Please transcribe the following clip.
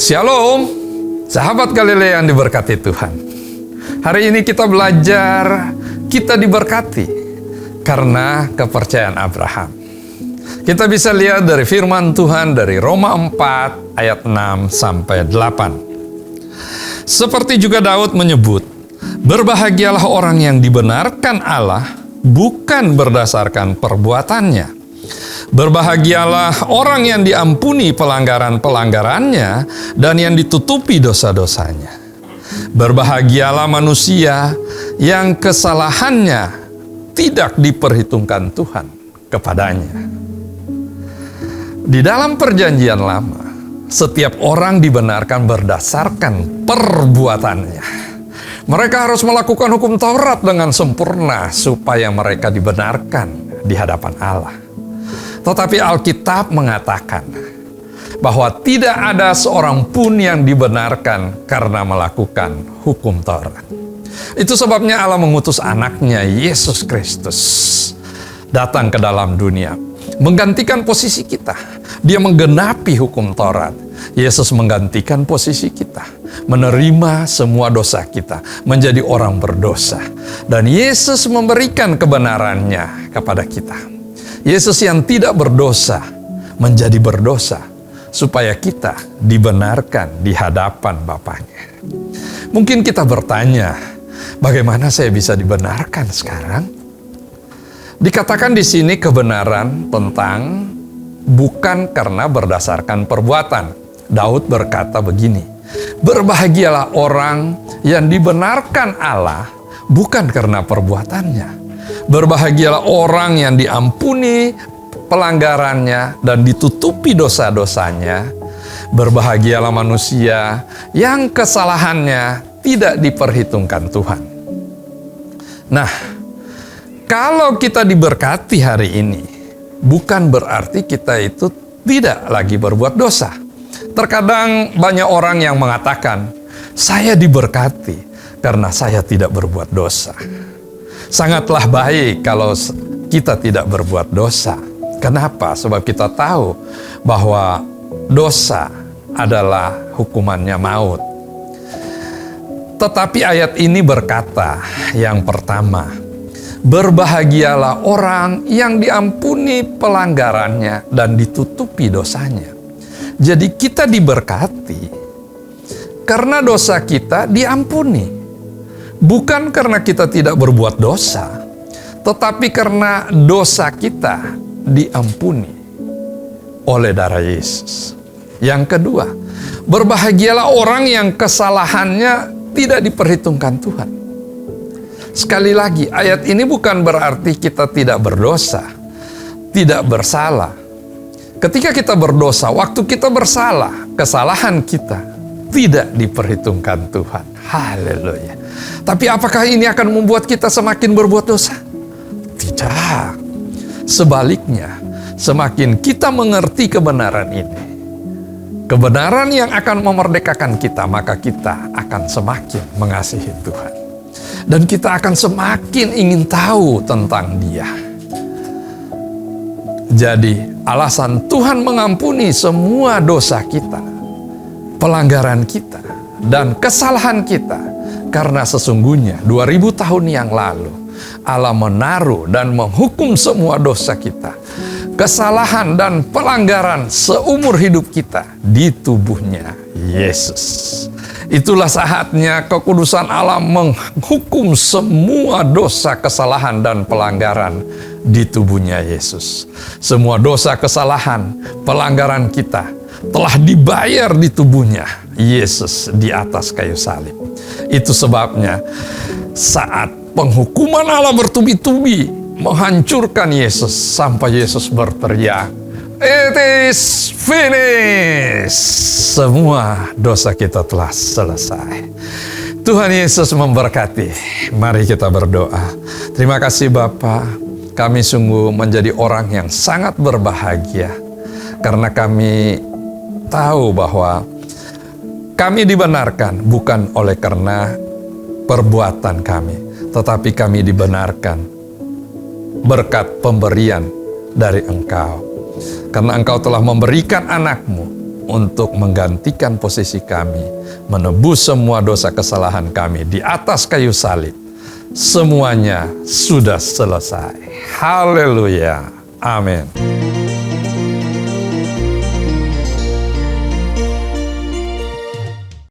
Shalom, sahabat Galilea yang diberkati Tuhan. Hari ini kita belajar, kita diberkati karena kepercayaan Abraham. Kita bisa lihat dari firman Tuhan dari Roma 4 ayat 6 sampai 8. Seperti juga Daud menyebut, berbahagialah orang yang dibenarkan Allah bukan berdasarkan perbuatannya. Berbahagialah orang yang diampuni pelanggaran-pelanggarannya dan yang ditutupi dosa-dosanya. Berbahagialah manusia yang kesalahannya tidak diperhitungkan Tuhan kepadanya. Di dalam perjanjian lama, setiap orang dibenarkan berdasarkan perbuatannya. Mereka harus melakukan hukum Taurat dengan sempurna supaya mereka dibenarkan di hadapan Allah. Tetapi Alkitab mengatakan bahwa tidak ada seorang pun yang dibenarkan karena melakukan hukum Taurat. Itu sebabnya Allah mengutus anaknya Yesus Kristus datang ke dalam dunia, menggantikan posisi kita. Dia menggenapi hukum Taurat. Yesus menggantikan posisi kita, menerima semua dosa kita, menjadi orang berdosa. Dan Yesus memberikan kebenarannya kepada kita. Yesus yang tidak berdosa menjadi berdosa supaya kita dibenarkan di hadapan Bapaknya. Mungkin kita bertanya, bagaimana saya bisa dibenarkan sekarang? Dikatakan di sini kebenaran tentang bukan karena berdasarkan perbuatan. Daud berkata begini, berbahagialah orang yang dibenarkan Allah bukan karena perbuatannya. Berbahagialah orang yang diampuni pelanggarannya dan ditutupi dosa-dosanya. Berbahagialah manusia yang kesalahannya tidak diperhitungkan Tuhan. Nah, kalau kita diberkati hari ini, bukan berarti kita itu tidak lagi berbuat dosa. Terkadang banyak orang yang mengatakan, saya diberkati karena saya tidak berbuat dosa. Sangatlah baik kalau kita tidak berbuat dosa. Kenapa? Sebab kita tahu bahwa dosa adalah hukumannya maut. Tetapi ayat ini berkata yang pertama, berbahagialah orang yang diampuni pelanggarannya dan ditutupi dosanya. Jadi kita diberkati karena dosa kita diampuni. Bukan karena kita tidak berbuat dosa, tetapi karena dosa kita diampuni oleh darah Yesus. Yang kedua, berbahagialah orang yang kesalahannya tidak diperhitungkan Tuhan. Sekali lagi, ayat ini bukan berarti kita tidak berdosa, tidak bersalah. Ketika kita berdosa, waktu kita bersalah, kesalahan kita tidak diperhitungkan Tuhan. Haleluya. Tapi apakah ini akan membuat kita semakin berbuat dosa? Tidak. Sebaliknya, semakin kita mengerti kebenaran ini, kebenaran yang akan memerdekakan kita, maka kita akan semakin mengasihi Tuhan. Dan kita akan semakin ingin tahu tentang Dia. Jadi, alasan Tuhan mengampuni semua dosa kita, pelanggaran kita, dan kesalahan kita, karena sesungguhnya 2000 tahun yang lalu Allah menaruh dan menghukum semua dosa kita, kesalahan dan pelanggaran seumur hidup kita di tubuhnya Yesus. Itulah saatnya kekudusan Allah menghukum semua dosa, kesalahan, dan pelanggaran di tubuhnya Yesus. Semua dosa, kesalahan, pelanggaran kita telah dibayar di tubuhnya Yesus di atas kayu salib. Itu sebabnya saat penghukuman Allah bertubi-tubi menghancurkan Yesus sampai Yesus berteriak, "It is finished." Semua dosa kita telah selesai. Tuhan Yesus memberkati. Mari kita berdoa. Terima kasih Bapa, kami sungguh menjadi orang yang sangat berbahagia karena kami tahu bahwa kami dibenarkan bukan oleh karena perbuatan kami, tetapi kami dibenarkan berkat pemberian dari Engkau. Karena Engkau telah memberikan anak-Mu untuk menggantikan posisi kami, menebus semua dosa kesalahan kami di atas kayu salib. Semuanya sudah selesai. Haleluya. Amin.